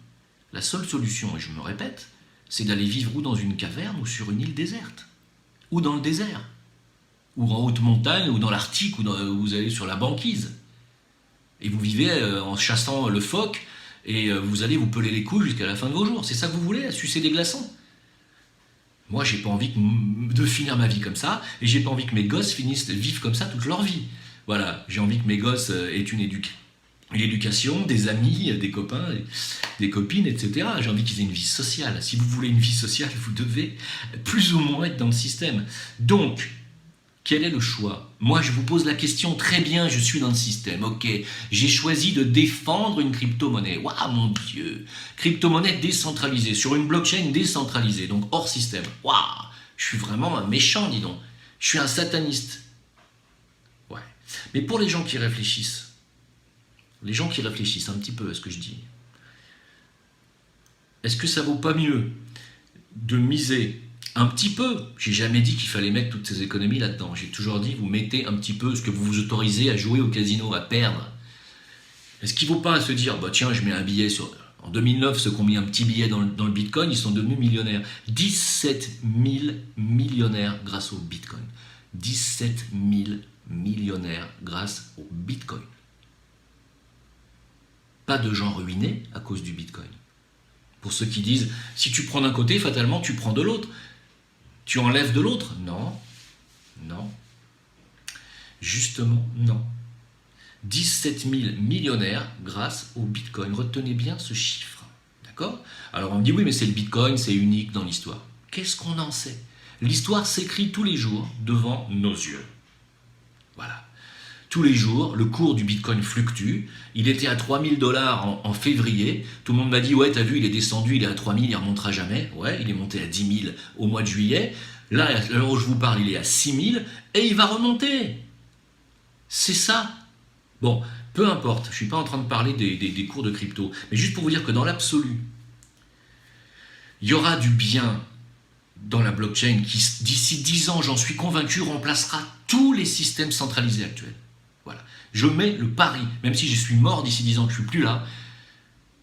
la seule solution, et je me répète, c'est d'aller vivre ou dans une caverne ou sur une île déserte, ou dans le désert, ou en haute montagne, ou dans l'Arctique, ou vous allez sur la banquise. Et vous vivez en chassant le phoque, et vous allez vous peler les couilles jusqu'à la fin de vos jours. C'est ça que vous voulez, sucer des glaçons? Moi, j'ai pas envie de finir ma vie comme ça, et j'ai pas envie que mes gosses vivent comme ça toute leur vie. Voilà, j'ai envie que mes gosses aient une éducation, des amis, des copains, des copines, etc. J'ai envie qu'ils aient une vie sociale. Si vous voulez une vie sociale, vous devez plus ou moins être dans le système. Donc, quel est le choix? Moi, je vous pose la question, très bien, je suis dans le système, ok. J'ai choisi de défendre une crypto-monnaie. Waouh, mon Dieu! Crypto-monnaie décentralisée, sur une blockchain décentralisée, donc hors système. Waouh! Je suis vraiment un méchant, dis donc. Je suis un sataniste. Ouais. Mais pour les gens qui réfléchissent un petit peu à ce que je dis, est-ce que ça vaut pas mieux de miser un petit peu? J'ai jamais dit qu'il fallait mettre toutes ces économies là-dedans. J'ai toujours dit, vous mettez un petit peu ce que vous vous autorisez à jouer au casino, à perdre. Est-ce qu'il ne vaut pas se dire, bah tiens, je mets un billet sur... En 2009, ceux qui ont mis un petit billet dans le Bitcoin, ils sont devenus millionnaires. 17 000 millionnaires grâce au Bitcoin. 17 000 millionnaires grâce au Bitcoin. Pas de gens ruinés à cause du Bitcoin. Pour ceux qui disent, si tu prends d'un côté, fatalement, tu prends de l'autre. Tu enlèves de l'autre? Non. Non. Justement, non. 17 000 millionnaires grâce au Bitcoin. Retenez bien ce chiffre. D'accord? Alors on me dit, oui, mais c'est le Bitcoin, c'est unique dans l'histoire. Qu'est-ce qu'on en sait? L'histoire s'écrit tous les jours devant nos yeux. Voilà. Tous les jours, le cours du Bitcoin fluctue. Il était à 3 000 $ en février. Tout le monde m'a dit, ouais, t'as vu, il est descendu, il est à 3 000, il ne remontera jamais. Ouais, il est monté à 10 000 au mois de juillet. Là, à l'heure où je vous parle, il est à 6 000 et il va remonter. C'est ça. Bon, peu importe, je ne suis pas en train de parler des cours de crypto, mais juste pour vous dire que dans l'absolu, il y aura du bien dans la blockchain qui, d'ici 10 ans, j'en suis convaincu, remplacera tous les systèmes centralisés actuels. Voilà. Je mets le pari, même si je suis mort d'ici 10 ans, que je ne suis plus là,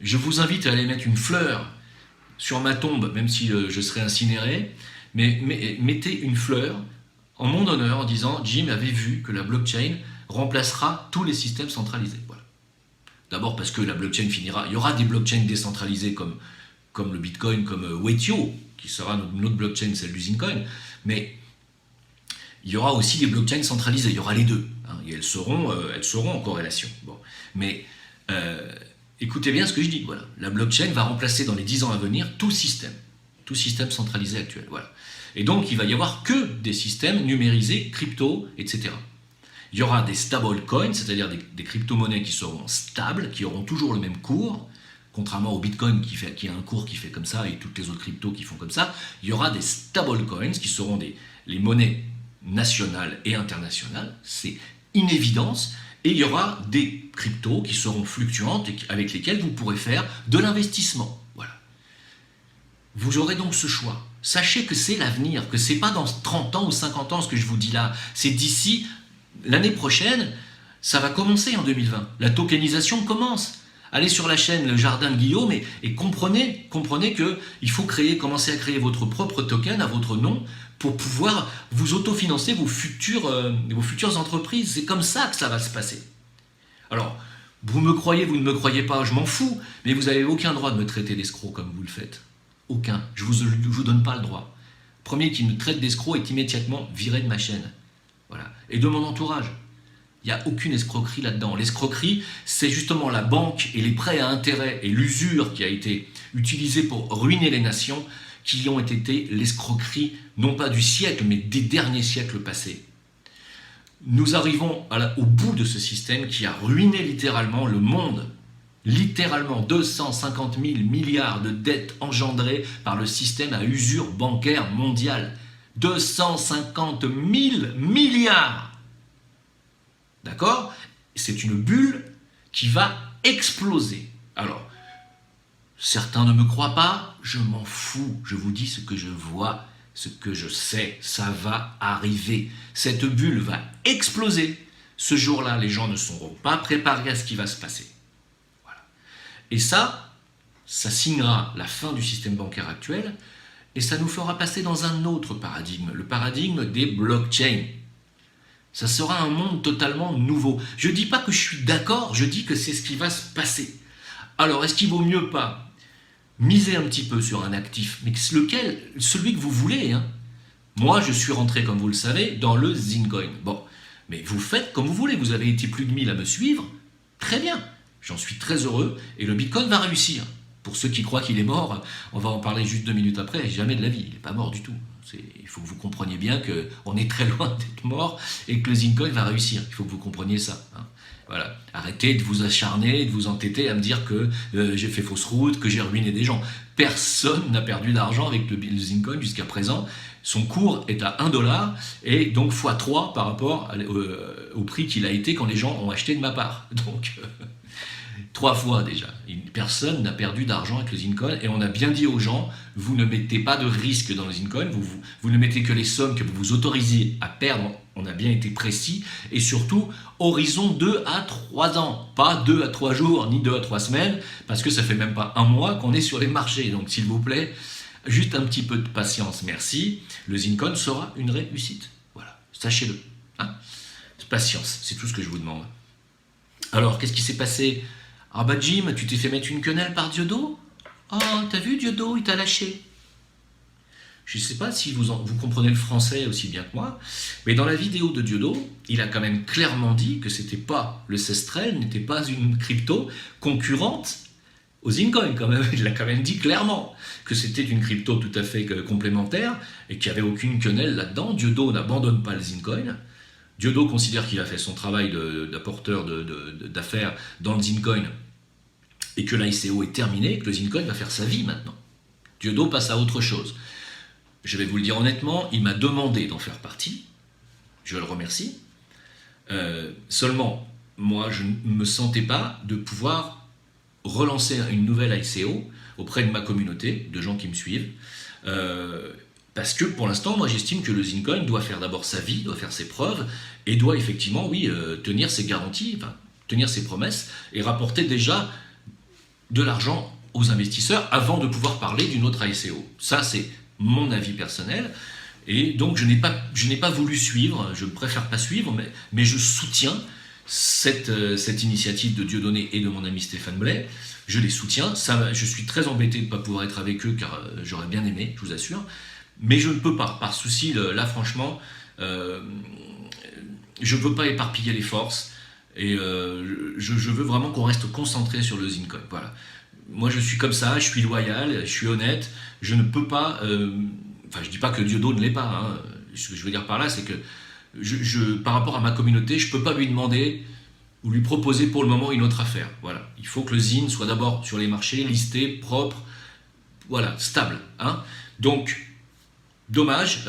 je vous invite à aller mettre une fleur sur ma tombe, même si je serai incinéré, mais mettez une fleur en mon honneur en disant « Jim avait vu que la blockchain remplacera tous les systèmes centralisés. Voilà. D'abord parce que la blockchain finira, il y aura des blockchains décentralisées comme le Bitcoin, comme Waitio, qui sera notre blockchain, celle du Zincoin, mais il y aura aussi des blockchains centralisées, il y aura les deux, hein, et elles seront en corrélation. Bon. Mais écoutez bien ce que je dis, voilà. La blockchain va remplacer dans les 10 ans à venir tout système centralisé actuel. Voilà. Et donc il va y avoir que des systèmes numérisés, crypto, etc. Il y aura des stablecoins, c'est-à-dire des crypto-monnaies qui seront stables, qui auront toujours le même cours, contrairement au Bitcoin qui a un cours qui fait comme ça et toutes les autres cryptos qui font comme ça. Il y aura des stablecoins qui seront les monnaies nationales et internationales, c'est une évidence. Et il y aura des cryptos qui seront fluctuantes et avec lesquelles vous pourrez faire de l'investissement. Voilà. Vous aurez donc ce choix. Sachez que c'est l'avenir, que ce n'est pas dans 30 ans ou 50 ans ce que je vous dis là. C'est d'ici l'année prochaine, ça va commencer en 2020. La tokenisation commence. Allez sur la chaîne Le Jardin de Guillaume et comprenez qu'il faut commencer à créer votre propre token à votre nom pour pouvoir vous autofinancer vos futures entreprises. C'est comme ça que ça va se passer. Alors, vous me croyez, vous ne me croyez pas, je m'en fous, mais vous n'avez aucun droit de me traiter d'escroc comme vous le faites. Aucun. Je ne vous donne pas le droit. Le premier qui me traite d'escroc est immédiatement viré de ma chaîne. Voilà. Et de mon entourage. Il n'y a aucune escroquerie là-dedans. L'escroquerie, c'est justement la banque et les prêts à intérêt et l'usure qui a été utilisée pour ruiner les nations qui ont été l'escroquerie, non pas du siècle, mais des derniers siècles passés. Nous arrivons au bout de ce système qui a ruiné littéralement le monde. Littéralement 250 000 milliards de dettes engendrées par le système à usure bancaire mondiale. 250 000 milliards. D'accord? C'est une bulle qui va exploser. Alors, certains ne me croient pas, je m'en fous. Je vous dis ce que je vois, ce que je sais, ça va arriver. Cette bulle va exploser. Ce jour-là, les gens ne seront pas préparés à ce qui va se passer. Voilà. Et ça signera la fin du système bancaire actuel et ça nous fera passer dans un autre paradigme, le paradigme des blockchains. Ça sera un monde totalement nouveau. Je ne dis pas que je suis d'accord, je dis que c'est ce qui va se passer. Alors, est-ce qu'il vaut mieux pas miser un petit peu sur un actif, mais lequel? Celui que vous voulez, hein. Moi, je suis rentré, comme vous le savez, dans le Zincoin. Bon, mais vous faites comme vous voulez. Vous avez été plus de 1000 à me suivre. Très bien. J'en suis très heureux. Et le Bitcoin va réussir. Pour ceux qui croient qu'il est mort, on va en parler juste 2 minutes après. Jamais de la vie. Il n'est pas mort du tout. Il faut que vous compreniez bien qu'on est très loin d'être mort et que le Zincoin va réussir. Il faut que vous compreniez ça. Hein. Voilà. Arrêtez de vous acharner, de vous entêter à me dire que j'ai fait fausse route, que j'ai ruiné des gens. Personne n'a perdu d'argent avec le Zincoin jusqu'à présent. Son cours est à 1 dollar et donc x3 par rapport au prix qu'il a été quand les gens ont acheté de ma part. Donc 3 fois déjà. Personne n'a perdu d'argent avec le Zincoin et on a bien dit aux gens, vous ne mettez pas de risque dans le Zincoin, vous ne mettez que les sommes que vous vous autorisez à perdre, on a bien été précis, et surtout horizon 2 à 3 ans, pas 2 à 3 jours, ni 2 à 3 semaines, parce que ça fait même pas un mois qu'on est sur les marchés, donc s'il vous plaît, juste un petit peu de patience, merci, le Zincoin sera une réussite, voilà, sachez-le, hein. Patience, c'est tout ce que je vous demande. Alors, qu'est-ce qui s'est passé? Ah bah Jim, tu t'es fait mettre une quenelle par Diodo? Oh, t'as vu Diodo, il t'a lâché. Je ne sais pas si vous comprenez le français aussi bien que moi, mais dans la vidéo de Diodo, il a quand même clairement dit que c'était pas le Cestrel, n'était pas une crypto concurrente au Zincoin quand même. Il l'a quand même dit clairement que c'était une crypto tout à fait complémentaire et qu'il n'y avait aucune quenelle là-dedans. Diodo n'abandonne pas le Zincoin. Diodo considère qu'il a fait son travail d'apporteur d'affaires dans le Zincoin et que l'ICO est terminé, que le Zincoin va faire sa vie maintenant. Diodo passe à autre chose. Je vais vous le dire honnêtement, il m'a demandé d'en faire partie. Je le remercie. Seulement, moi, je ne me sentais pas de pouvoir relancer une nouvelle ICO auprès de ma communauté, de gens qui me suivent. Parce que pour l'instant, moi j'estime que le Zincoin doit faire d'abord sa vie, doit faire ses preuves, et doit effectivement, oui, tenir ses garanties, enfin, tenir ses promesses, et rapporter déjà de l'argent aux investisseurs avant de pouvoir parler d'une autre ICO. Ça, c'est mon avis personnel, et donc je n'ai pas voulu suivre, je préfère pas suivre, mais je soutiens cette initiative de Dieudonné et de mon ami Stéphane Blais. Je les soutiens. Je suis très embêté de ne pas pouvoir être avec eux car j'aurais bien aimé, je vous assure. Mais je ne peux pas, par souci, là franchement, je ne veux pas éparpiller les forces et je veux vraiment qu'on reste concentré sur le Zincoin. Voilà. Moi je suis comme ça, je suis loyal, je suis honnête, je ne peux pas... Enfin je ne dis pas que Diodo ne l'est pas, hein. Ce que je veux dire par là c'est que par rapport à ma communauté, je ne peux pas lui demander ou lui proposer pour le moment une autre affaire. Voilà. Il faut que le Zine soit d'abord sur les marchés, listé, propre, voilà, stable. Hein. Donc, dommage,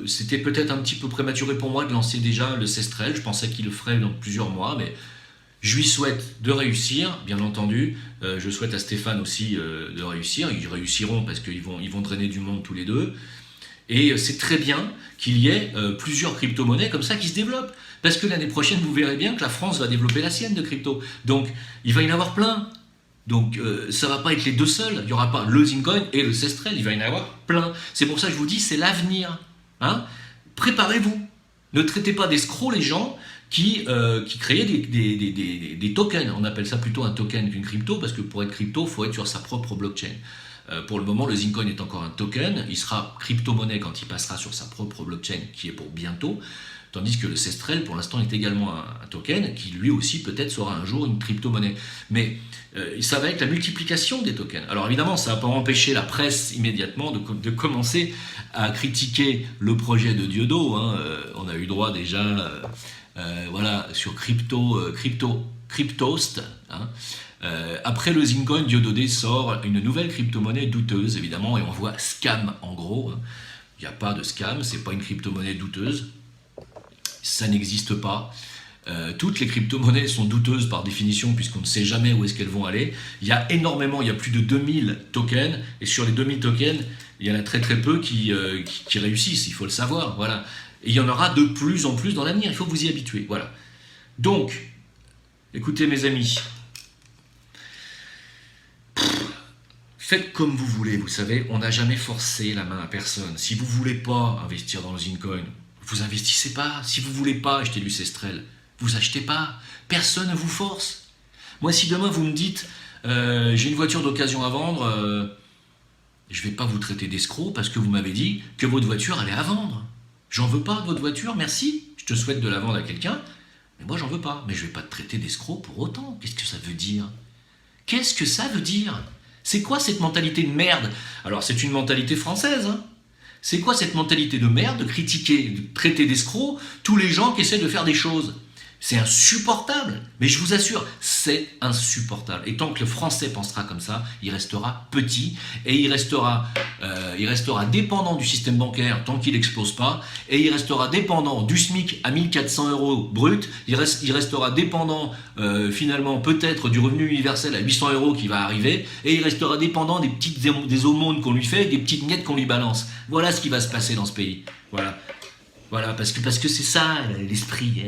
c'était peut-être un petit peu prématuré pour moi de lancer déjà le Cestrel. Je pensais qu'il le ferait dans plusieurs mois, mais je lui souhaite de réussir, bien entendu. Je souhaite à Stéphane aussi de réussir. Ils réussiront parce qu'ils vont drainer du monde tous les deux. Et c'est très bien qu'il y ait plusieurs crypto-monnaies comme ça qui se développent. Parce que l'année prochaine, vous verrez bien que la France va développer la sienne de crypto. Donc, il va y en avoir plein. Donc, ça ne va pas être les deux seuls. Il n'y aura pas le Zincoin et le Cestrel. Il va y en avoir plein. C'est pour ça que je vous dis, c'est l'avenir. Hein. Préparez-vous. Ne traitez pas d'escrocs les gens qui créaient des tokens. On appelle ça plutôt un token qu'une crypto, parce que pour être crypto, il faut être sur sa propre blockchain. Pour le moment, le Zincoin est encore un token. Il sera crypto-monnaie quand il passera sur sa propre blockchain, qui est pour bientôt. Tandis que le Cestrel, pour l'instant, est également un token qui, lui aussi, peut-être sera un jour une crypto-monnaie. Mais ça va être la multiplication des tokens. Alors évidemment, ça ne va pas empêcher la presse immédiatement de commencer à critiquer le projet de Diodo. Hein. On a eu droit déjà voilà, sur Cryptost. Hein. Après le Zincoin, Dieudonné sort une nouvelle crypto-monnaie douteuse, évidemment, et on voit scam en gros. Il n'y a pas de scam, c'est pas une crypto-monnaie douteuse. Ça n'existe pas. Toutes les crypto-monnaies sont douteuses par définition puisqu'on ne sait jamais où est-ce qu'elles vont aller. Il y a plus de 2000 tokens, et sur les 2000 tokens, il y en a très très peu qui réussissent, il faut le savoir. Voilà. Et il y en aura de plus en plus dans l'avenir, il faut vous y habituer. Voilà. Donc, écoutez mes amis, faites comme vous voulez, vous savez, on n'a jamais forcé la main à personne. Si vous ne voulez pas investir dans le Zincoin, vous investissez pas. Si vous ne voulez pas acheter du Cestrel, vous achetez pas. Personne ne vous force. Moi, si demain vous me dites j'ai une voiture d'occasion à vendre, je ne vais pas vous traiter d'escroc parce que vous m'avez dit que votre voiture allait à vendre. J'en veux pas de votre voiture, merci. Je te souhaite de la vendre à quelqu'un, mais moi j'en veux pas. Mais je ne vais pas te traiter d'escroc pour autant. Qu'est-ce que ça veut dire? Qu'est-ce que ça veut dire? C'est quoi cette mentalité de merde? Alors c'est une mentalité française, hein. C'est quoi cette mentalité de merde de critiquer, de traiter d'escrocs tous les gens qui essaient de faire des choses? C'est insupportable. Mais je vous assure, c'est insupportable. Et tant que le français pensera comme ça, il restera petit et il restera dépendant du système bancaire tant qu'il n'explose pas, et il restera dépendant du SMIC à 1400 € brut, il restera dépendant finalement peut-être du revenu universel à 800 € qui va arriver, et il restera dépendant des aumônes qu'on lui fait, des petites miettes qu'on lui balance. Voilà ce qui va se passer dans ce pays. Voilà, parce que c'est ça l'esprit.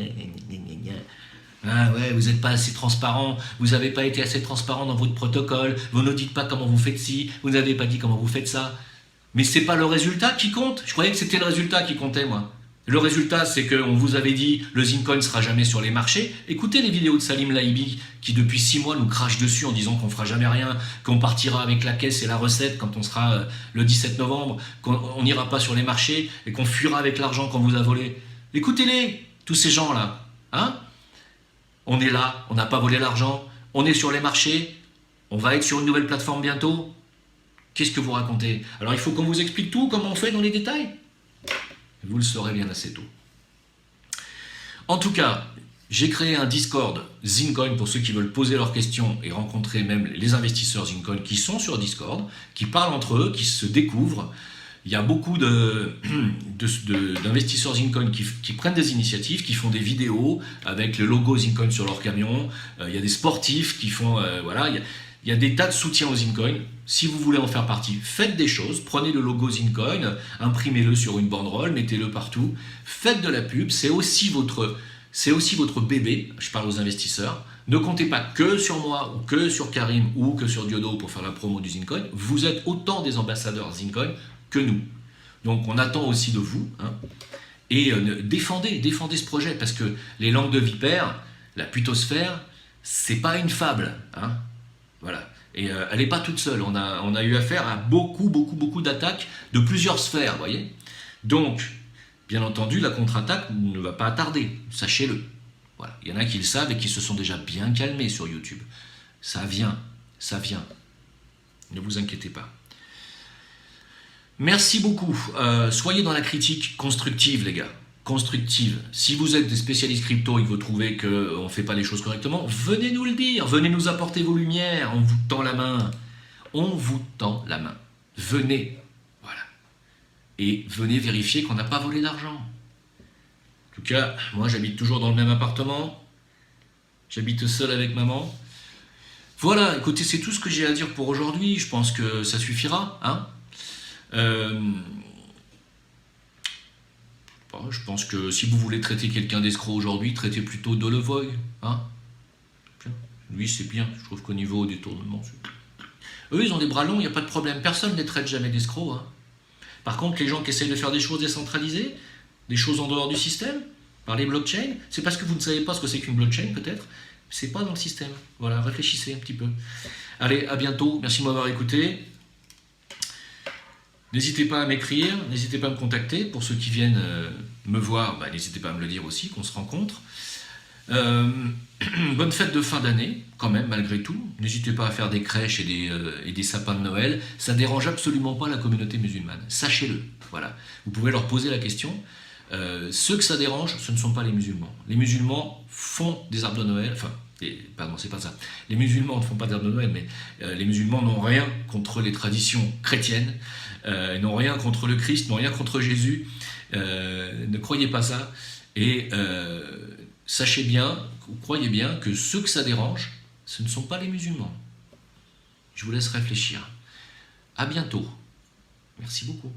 Ah ouais, vous n'êtes pas assez transparent, vous n'avez pas été assez transparent dans votre protocole, vous ne dites pas comment vous faites ci, vous n'avez pas dit comment vous faites ça. Mais c'est pas le résultat qui compte. Je croyais que c'était le résultat qui comptait, moi. Le résultat, c'est qu'on vous avait dit le Zincoin ne sera jamais sur les marchés. Écoutez les vidéos de Salim Laibi qui depuis 6 mois nous crache dessus en disant qu'on fera jamais rien, qu'on partira avec la caisse et la recette quand on sera le 17 novembre, qu'on n'ira pas sur les marchés et qu'on fuira avec l'argent qu'on vous a volé. Écoutez-les, tous ces gens-là. Hein? On est là, on n'a pas volé l'argent, on est sur les marchés, on va être sur une nouvelle plateforme bientôt. Qu'est-ce que vous racontez? Alors il faut qu'on vous explique tout, comment on fait dans les détails. Vous le saurez bien assez tôt. En tout cas, j'ai créé un Discord Zincoin pour ceux qui veulent poser leurs questions et rencontrer même les investisseurs Zincoin qui sont sur Discord, qui parlent entre eux, qui se découvrent. Il y a beaucoup d'investisseurs Zincoin qui prennent des initiatives, qui font des vidéos avec le logo Zincoin sur leur camion. Il y a des sportifs qui font... voilà, il y a des tas de soutiens aux Zincoin. Si vous voulez en faire partie, faites des choses. Prenez le logo Zincoin, imprimez-le sur une banderole, mettez-le partout. Faites de la pub, c'est aussi votre bébé. Je parle aux investisseurs. Ne comptez pas que sur moi, ou que sur Karim, ou que sur Diodo pour faire la promo du Zincoin. Vous êtes autant des ambassadeurs Zincoin que nous. Donc on attend aussi de vous. Hein, et défendez ce projet, parce que les langues de vipère, La putosphère, c'est pas une fable, hein. Voilà. Et elle n'est pas toute seule. On a eu affaire à beaucoup d'attaques de plusieurs sphères, vous voyez. Donc, bien entendu, la contre-attaque ne va pas tarder, sachez-le. Voilà. Il y en a qui le savent et qui se sont déjà bien calmés sur YouTube. Ça vient, ça vient. Ne vous inquiétez pas. Merci beaucoup. Soyez dans la critique constructive, les gars. Constructive. Si vous êtes des spécialistes crypto et que vous trouvez qu'on ne fait pas les choses correctement, venez nous le dire. Venez nous apporter vos lumières. On vous tend la main. On vous tend la main. Venez. Voilà. Et venez vérifier qu'on n'a pas volé d'argent. En tout cas, moi j'habite toujours dans le même appartement. J'habite seul avec maman. Voilà, écoutez, c'est tout ce que j'ai à dire pour aujourd'hui. Je pense que ça suffira, hein. Je pense que si vous voulez traiter quelqu'un d'escroc aujourd'hui, traitez plutôt Delevoye, hein. Lui, c'est bien. Je trouve qu'au niveau des tournements, eux, ils ont des bras longs, il n'y a pas de problème. Personne ne les traite jamais d'escrocs, hein. Par contre, les gens qui essayent de faire des choses décentralisées, des choses en dehors du système, par les blockchains, c'est parce que vous ne savez pas ce que c'est qu'une blockchain, peut-être. C'est pas dans le système. Voilà, réfléchissez un petit peu. Allez, à bientôt. Merci de m'avoir écouté. N'hésitez pas à m'écrire, n'hésitez pas à me contacter. Pour ceux qui viennent me voir, n'hésitez pas à me le dire aussi, qu'on se rencontre. Bonne fête de fin d'année, quand même, malgré tout. N'hésitez pas à faire des crèches et des sapins de Noël. Ça ne dérange absolument pas la communauté musulmane. Sachez-le. Voilà. Vous pouvez leur poser la question. Ceux que ça dérange, ce ne sont pas les musulmans. Les musulmans font des arbres de Noël, pardon, c'est pas ça. Les musulmans ne font pas d'arbres de Noël, mais les musulmans n'ont rien contre les traditions chrétiennes, n'ont rien contre le Christ, n'ont rien contre Jésus. Ne croyez pas ça. Et sachez bien, ou croyez bien que ceux que ça dérange, ce ne sont pas les musulmans. Je vous laisse réfléchir. À bientôt. Merci beaucoup.